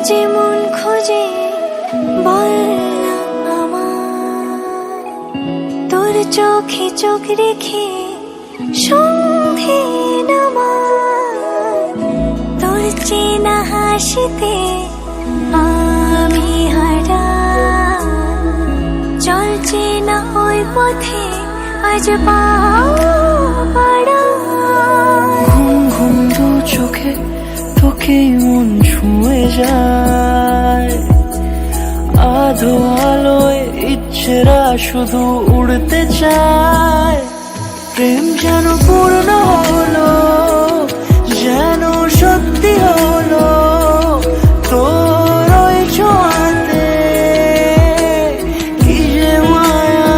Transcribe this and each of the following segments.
যে মন খোঁজে বললাম আমার, তোর চোখে চোখ রেখে সন্ধে নামার, তোর চেনা হাসিতে আমি হারা, চলছে না ওই পথে আজ পাড়া। ঘুম ঘুম দু চোখে তোকে মন ছুঁয়ে যায়, আধো আলোয় ইচ্ছেরা শুধু উড়তে চায়। প্রেম যেন পূর্ণ হলো, যেন সত্যি হলো, তোর ওই ছোঁয়াতে কি যে মায়া।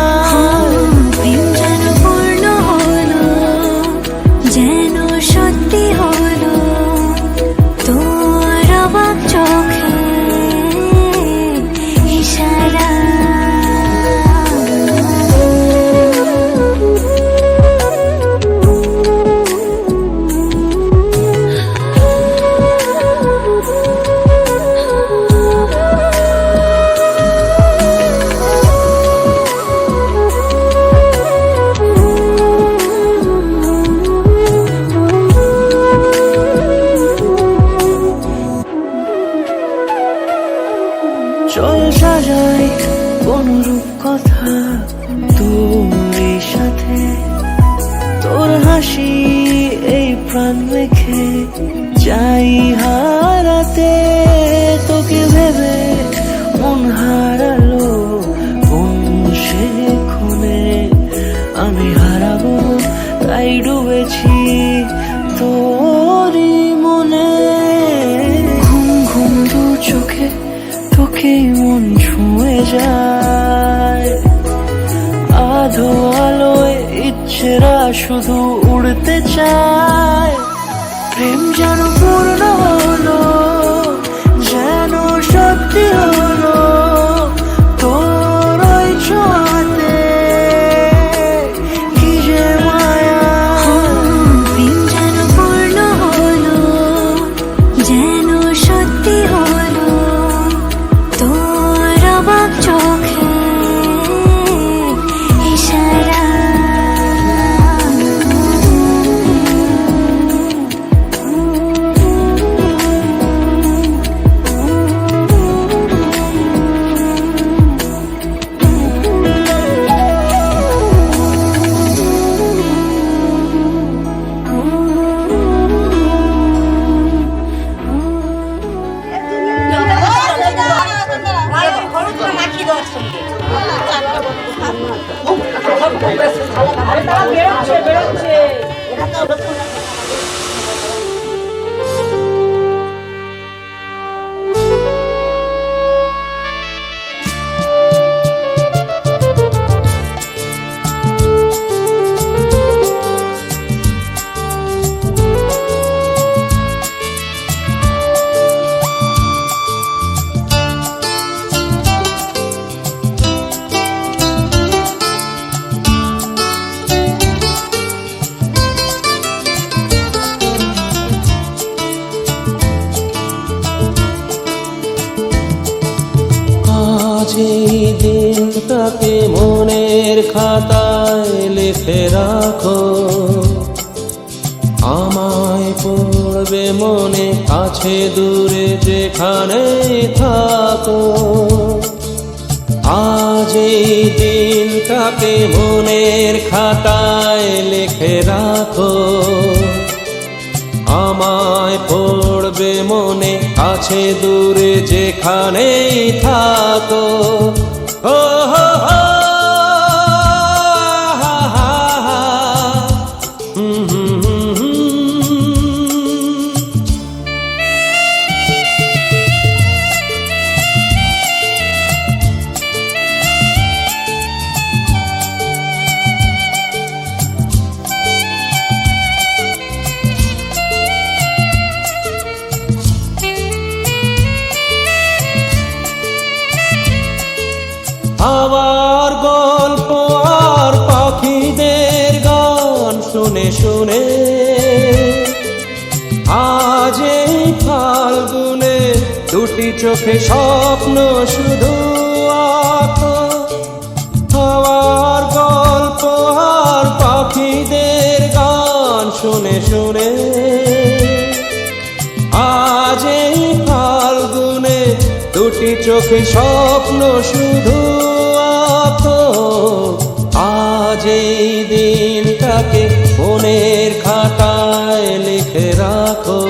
প্রেম যেন পূর্ণ হলো, যেন সত্যি হলো, তোর অবাক চোখে ইশারা। চল সাজাই কোন রূপকথা তোর সাথে, তোর হাসি এই প্রাণ মেখে চাই হারাতে। তোকে ভেবে মন হারালো কোন সে খুনে, আমি হারাবো তাই ডুবেছি তোরই মনে। ঘুম ঘুম দু চোখে তোকে মন ছুঁয়ে যায়, আধো আলোয় ইচ্ছেরা শুধু উড়তে চায়। প্রেম যেন পূর্ণ হলো, যেন সত্যি হলো, তোর ওই ছোঁয়াতে কি যে মায়া। প্রেম যেন পূর্ণ হলো, যেন সত্যি হলো, তোর অবাক চোখে ইশারা। এই দিনটাকে মনের খাতায় লিখে রাখো, আমায় পড়বে মনে কাছে দূরে যেখানে থাকো। আজ এই দিনটাকে মনের খাতায় লিখে রাখো, আমায় পড়বে মনে কাছে দূরে যেখানেই থাকো। ও হো হো হা হা হা, আবার গল্প আর পাখিদের গান শুনে শুনে আজ এই ফাল্গুনে দুটি চোখে স্বপ্ন শুধু আঁকো। হাওয়ার গল্প আর পাখিদের গান শুনে শুনে আজ এই ফাল্গুনে দুটি চোখে স্বপ্ন শুধু আঁকো। আজ এই দিনটাকে মনের খাতায় লিখে রাখো।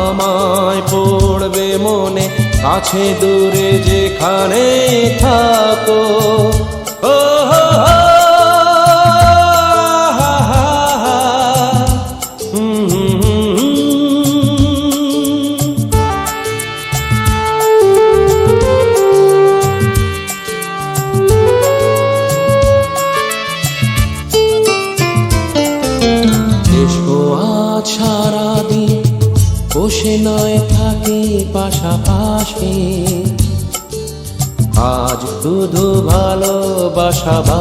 আমায় পড়বে মনে, কাছে দূরে যেখানে থাকো। ও হো হো, হা হা হা, হুম হুম হুম। এসো আজ সারাদিন বসে নয় থাকি পাশাপাশি, আজ শুধু ভালোবাসাবাসি,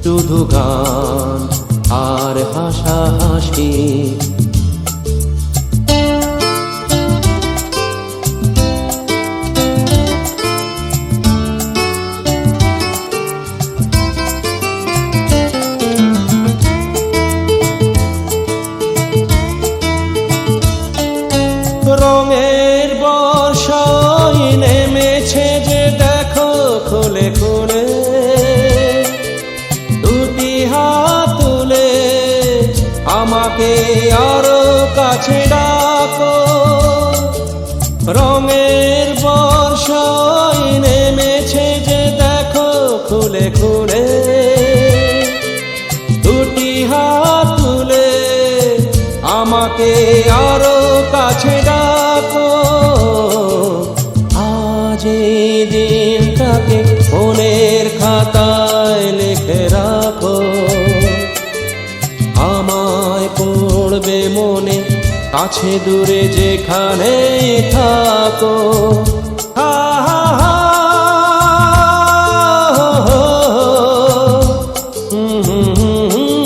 শুধু গান আর হাসাহাসি। রঙের বর্ষায় নেমেছে যে দেখো খুলে খুলে, দুটি হাত তুলে আমাকে আরো কাছে ডাকো। রঙের বর্ষায় নেমেছে যে দেখো খুলে খুলে, দুটি হাত তুলে আমাকে আরো কাছে ডাকো। আজ এই দিনটাকে মনের খাতায় লিখে রাখো। আমায় পড়বে মনে, কাছে দূরে যেখানে থাকো। হা হা হা, হো হো, হুম হুম হুম হুম।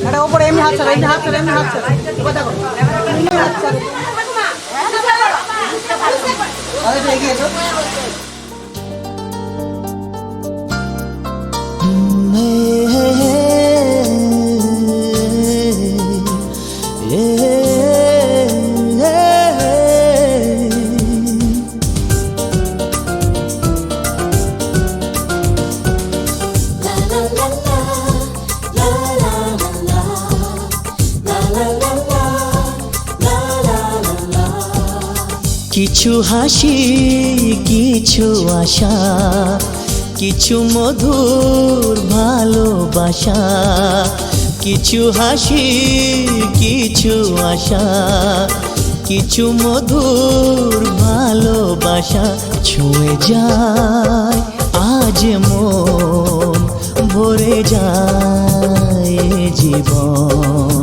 এটা উপরে এমনি হাত ছাড়ো, এমনি হাত ছাড়ো, এমনি হাত ছাড়ো। এবার দেখো, এমনি হাত ছাড়ো। আরে এগিয়ে এসো। কিছু হাসি, কিছু আশা, কিছু মধুর ভালোবাসা। কিছু হাসি, কিছু আশা, কিছু মধুর ভালোবাসা। ছুঁয়ে যায় আজ মন, ভরে যায় জীবন।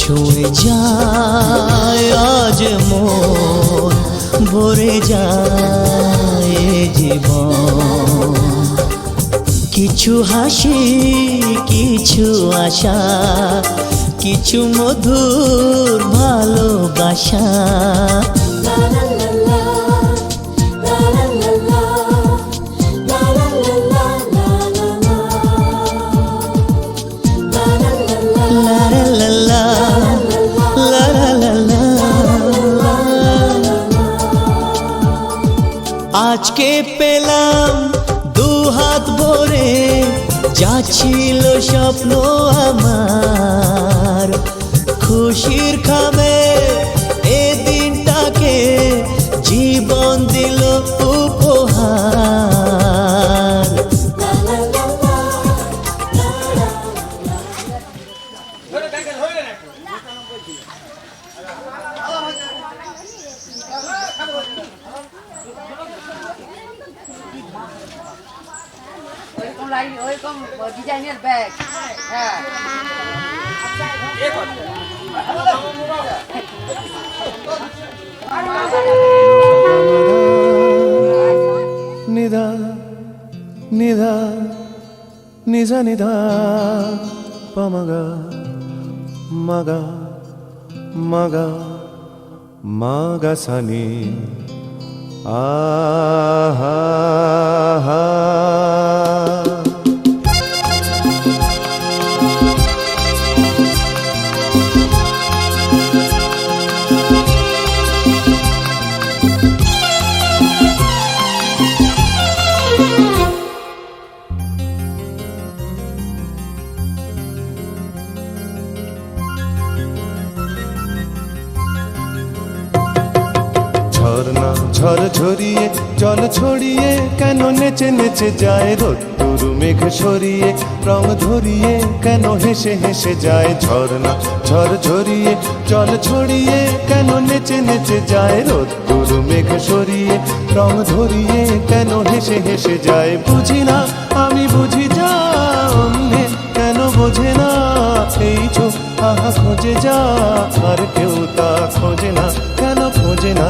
ছুঁয়ে যায় আজ মন, ভরে যায় জীবন। কিছু হাসি, কিছু আশা, কিছু মধুর ভালোবাসা। আজকে পেলাম দু হাত ভরে, যা ছিল স্বপ্ন আমার। খুশির খামে এ দিনটাকে জীবন দিল উপহার। ওইরকম ডিজাইনের ব্যাগ। হ্যাঁ, নিধা নিধা নিজা নিধা পমগা। maga maga maga sani aha ha. ঝর্ণা ঝড় ঝরিয়ে জল ছড়িয়ে কেন নেচে নেচে যায় রোদ্দুর মেঘ সরিয়ে রং ধরিয়ে কেন হেসে হেসে যায় ঝর্ণা ঝড় ঝরিয়ে জল ছড়িয়ে কেন নেচে নেচে যায় রোদ্দুর মেঘ সরিয়ে রং ধরিয়ে কেন হেসে হেসে যায় বুঝি না আমি বুঝি যা অন্যে কেন বোঝে না এই চোখ আহা খোঁজে যা আর কেউ তা খোঁজে না কেন খোঁজে না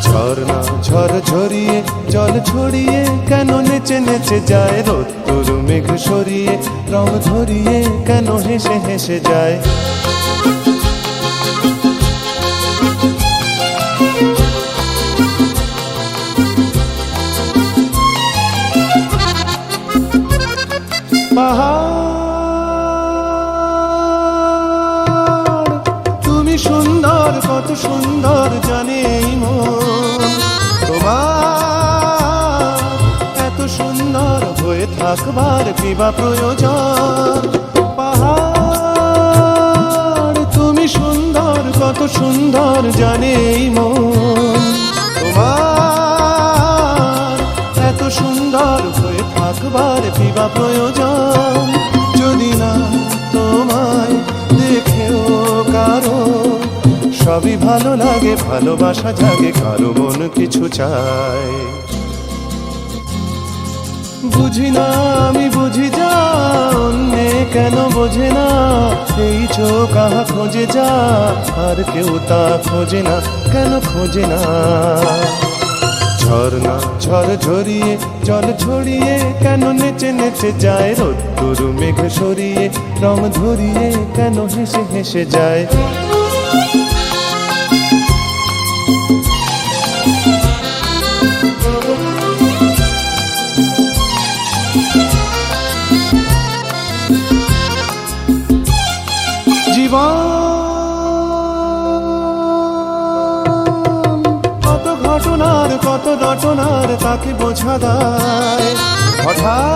ঝর্ণা ঝড় ঝরিয়ে জল ছড়িয়ে কেন নেচে নেচে যায় রোদ্দুর মেঘ সরিয়ে রং ধরিয়ে কেন হেসে হেসে যায় পাহাড় তুমি সুন্দর কত সুন্দর জানে এই মন তোমার এত সুন্দর হয়ে থাকবার কি বা প্রয়োজন পাহাড় তুমি সুন্দর কত সুন্দর জানে এই মন তোমার এত সুন্দর হয়ে থাকবার কি বা প্রয়োজন যদি না তোমায় দেখেও কারো সবই ভালো লাগে ভালোবাসা জাগে কারো মন কিছু চায় বুঝি না আমি বুঝি যা অন্যে কেন বোঝে না এই চোখ আহা খোঁজে যা আর কেউ তা খোঁজে না কেন খোঁজে না ঝর্ণা ঝড় ঝরিয়ে জল ছড়িয়ে কেন নেচে নেচে যায় রোদ্দুর মেঘ সরিয়ে রং ধরিয়ে কেন হেসে হেসে যায় জীবন কত ঘটনার কত রটনার তাকে বোঝা দেয় হঠাৎ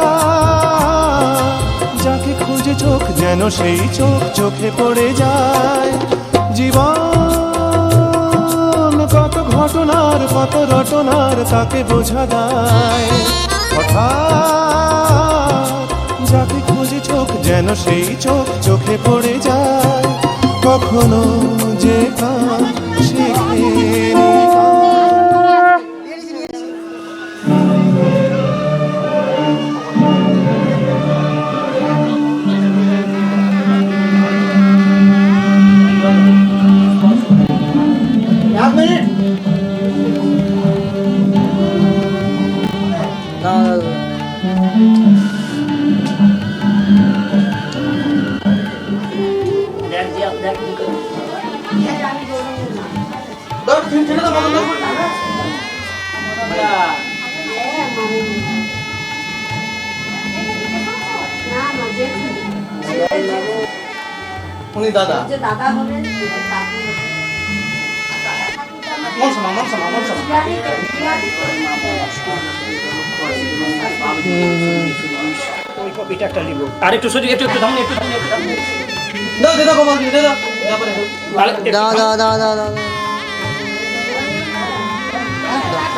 যাকে খুঁজে চোখ যেন সেই চোখ চোখে পড়ে যায় জীবন কত ঘটনার কত রটনার তাকে বোঝা দেয় হঠাৎ যাকে খুঁজে চোখ যেন সেই চোখ চোখে পড়ে যায় কখনো যে কান শেখে উনি দাদা দাদা হবেন আর একটু সরি একটু একটু থামুন একটু থামুন দাও দাদা কমাল দিও দাদা দাও দাও দাও দাও দাও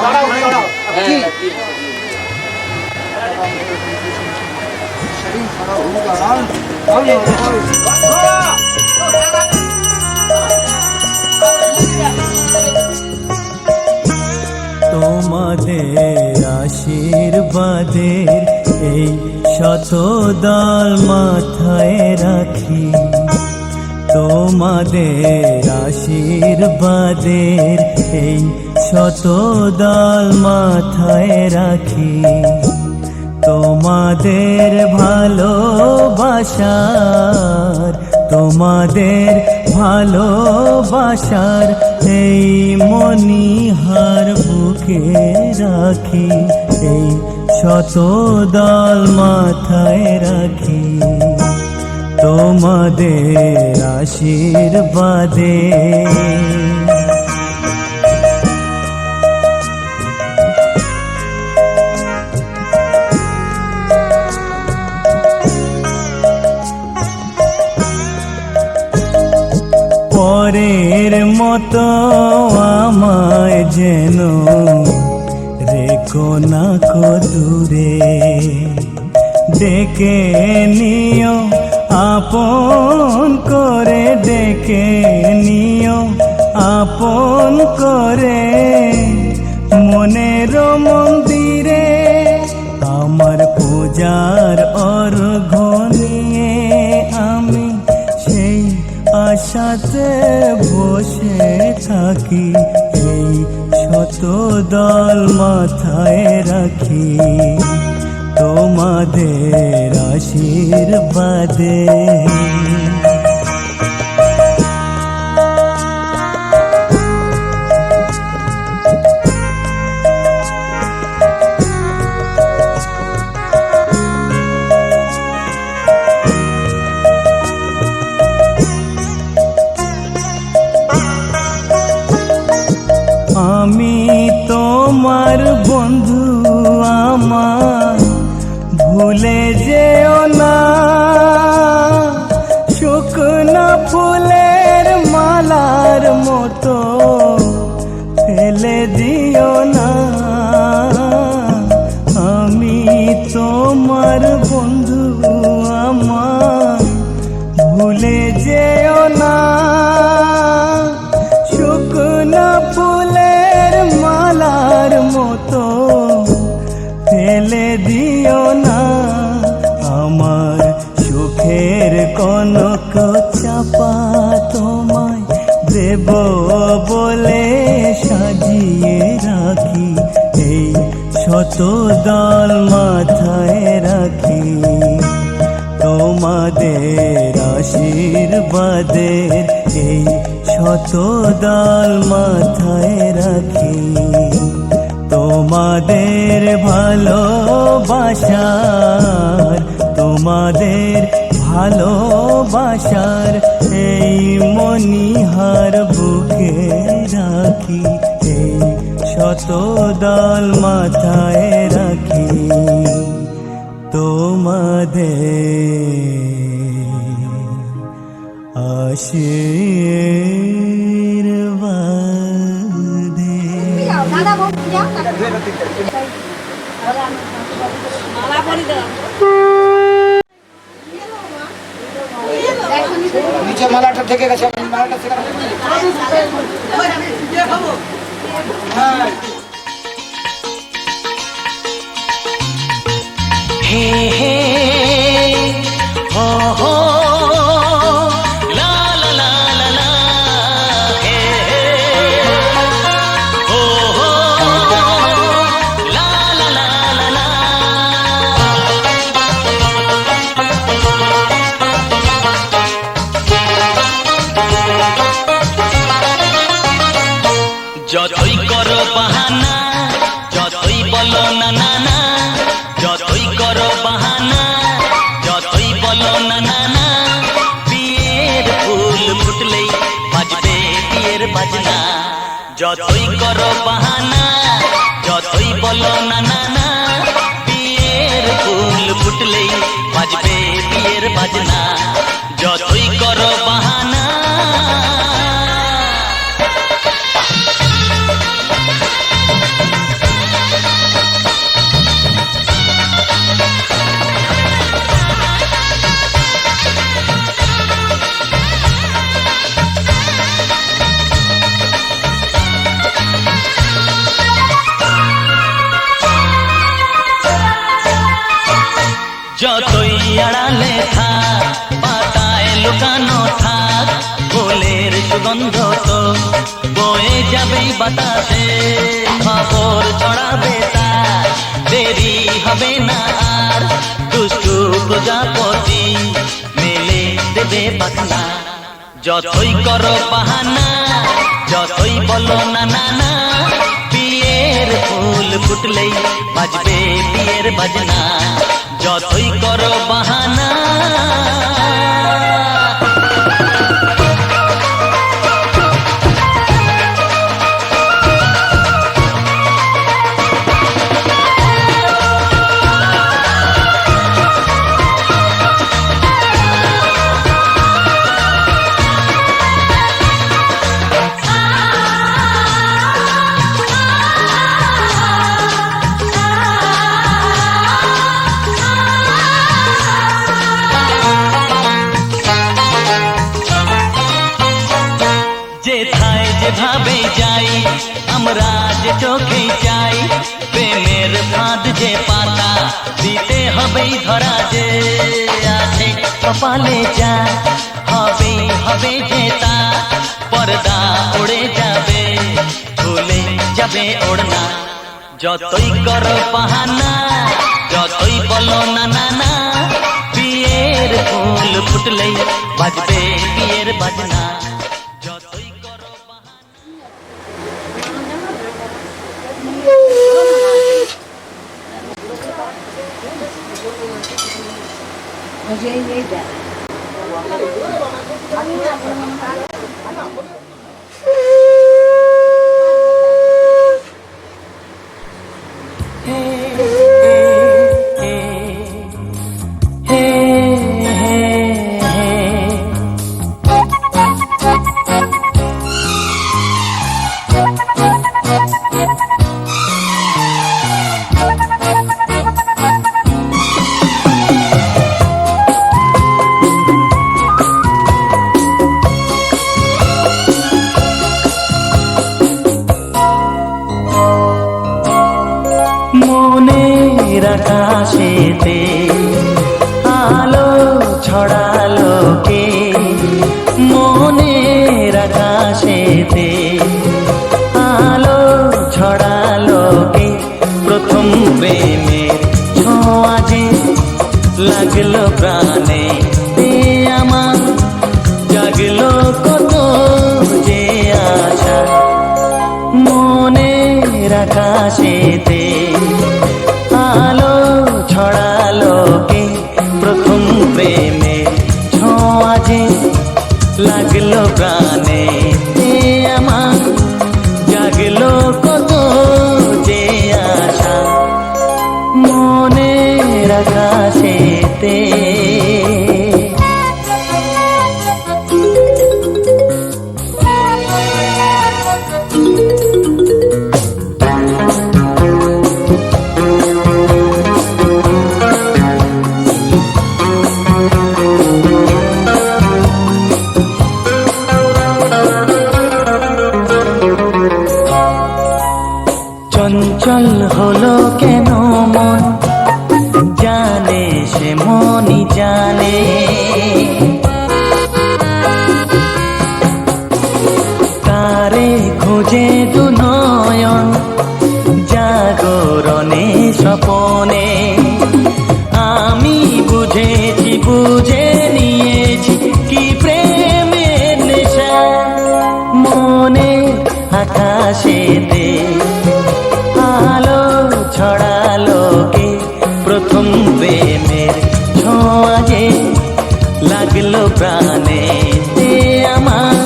দাঁড়াও দাঁড়াও তোমাদের আশীর্বাদের এই শত দল মাথায় রাখি তোমাদের আশীর্বাদের এই শত দল মাথায় রাখি তোমাদের ভালোবাসার তোমাদের ভালোবাসার এই মণিহার বুকে রাখি, এই শতদল মাথায় রাখি, তোমাদের আশীর্বাদে। পরের মতো আমায় যেন রেখো না কো দূরে, ডেকে নিও আপন করে, ডেকে নিও আপন করে, মনের মন্দিরে আমার পূজার অর্ঘ্য নিয়ে আমি সেই আশাতে বসে থাকি, এই শতদল মাথায় রাখি, তোমাদের আশীর্বাদে। আমি তোমার বন্ধু, আমার ভুলে যেও না, শুকনো ফুলের মালার মতো ফেলে দিও না। আমি তোমার বন্ধু, আমার ভুলে যেও না, শুকনো ফুলের মালার মতো ফেলে দিও না। আমার সুখের কনক চাপা তোমায় দেব বলে সাজিয়ে রাখি, এই শতদল মাথায় রাখি, তোমাদের আশীর্বাদের এই শতদল মাথায় রাখি, তোমাদের ভালোবাসার, তোমাদের ভালোবাসার এই মণিহার বুকে রাখি, এই শতদল মাথায় রাখি, তোমাদের আশীর্বাদে। নিচে মালাটা থেকে গেছে, মালাটা থেকে হে হে হো হো লা লা লা লা লা, হে হে হো হো লা লা লা লা লা। যতই করো বাহানা, যতই বলো না না না, যতই করো বাহানা, যতই বলো না না না, বিয়ের ফুল ফুটলেই বাজবে বিয়ের বাজনা। যতই করো বাহানা, যতই বলো না না না, বিয়ের ফুল ফুটলেই বাজবে বিয়ের বাজনা। যতই করো বাহানা, যতই আড়ালে থাক, পাতায় লুকানো থাক, ফুলের সুগন্ধ তো বয়ে যাবেই বাতাসে, খবর ছড়াবে তার, দেরি হবে না আর, দুষ্টু প্রজাপতি মেলে দেবে দেবে বাসনা। যতই করো বাহানা, যতই বলো না না না, বিয়ের ফুল ফুটলেই বাজবে বিয়ের বাজনা। যতই করো বাহানা। যেথায় যেভাবে যাই আমরা যে চোখে চাই, প্রেমের ফাঁদ যে পাতা দিতে হবেই ধরা। যে আছে কপালে যা হবেই হবে যেতা, পর্দা উড়ে যাবে ভুলে যাবে ওড়না। যতই করো বাহানা, যতই বলো না না না, বিয়ের ফুল ফুটলেই বাজবে বিয়ের বাজনা। যতই করো বাহানা। মনের আকাশেতে আলো ছড়ালো কে, মনের আকাশেতে আলো ছড়ালো কে, প্রথম প্রেমের ছোঁয়া যে লাগলো প্রাণে এ আমার, জাগলো কত যে আশা। মনের আকাশেতে আলো ছড়ালো কে, প্রথম প্রেমের ছোঁয়া যে লাগলো প্রাণে এ আমার, জাগলো কত যে আশা। মনের আকাশেতে চঞ্চল হলো কেন মন, জানে সে মনই জানে। তারে খুঁজে দু নয়ন জাগরণে স্বপনে, আমি বুঝেছি বুঝে নিয়েছি কি প্রেমের নেশা। মনে আকাশেতে আলো ছড়ালো কে, প্রথম প্রেমের ছোঁয়া যে লাগলো প্রাণে এ আমার,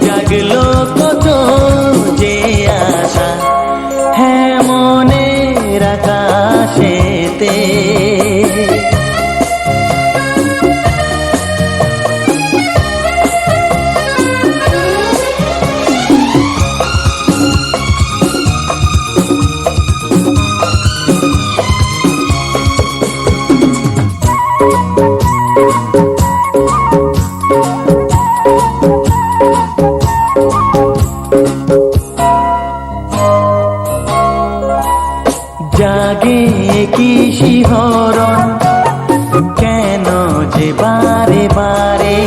জাগলো কত যে আশা। হ্যাঁ মনের আকাশেতে জাগে কি শিহরণ, কেন যে বারে বারে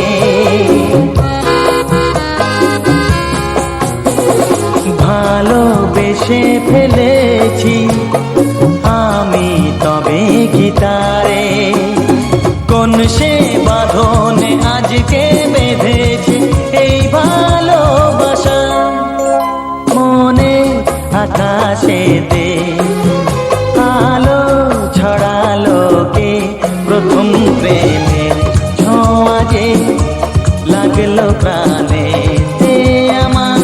ভালোবেসে ফেলেছি আমি, তবে কি তারে কোন সে বাঁধনে আজ আকাশেতে আলো ছড়ালো কে প্রথম প্রেমের ছোঁয়া যে লাগলো প্রাণে আমার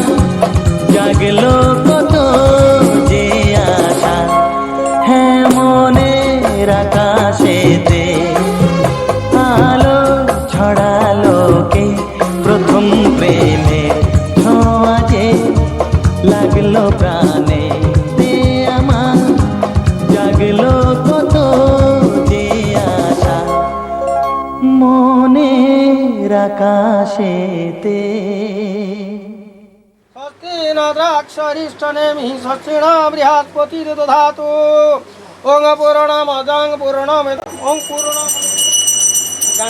জাগলো কত যে আশা হ্যাঁ মনের আকাশেতে আলো ছড়ালো কে প্রথম প্রেমের ছোঁয়া যে লাগলো প্রাণে আমার জাগলো কত যে আশা মনের আকাশেতে স্বস্তি ন দ্রাক্ষরিষ্টনেমি স্বস্তিন বৃহস্পতির্দধাতু ওং পূর্ণমদং পূর্ণমিদং ওং পূর্ণমদং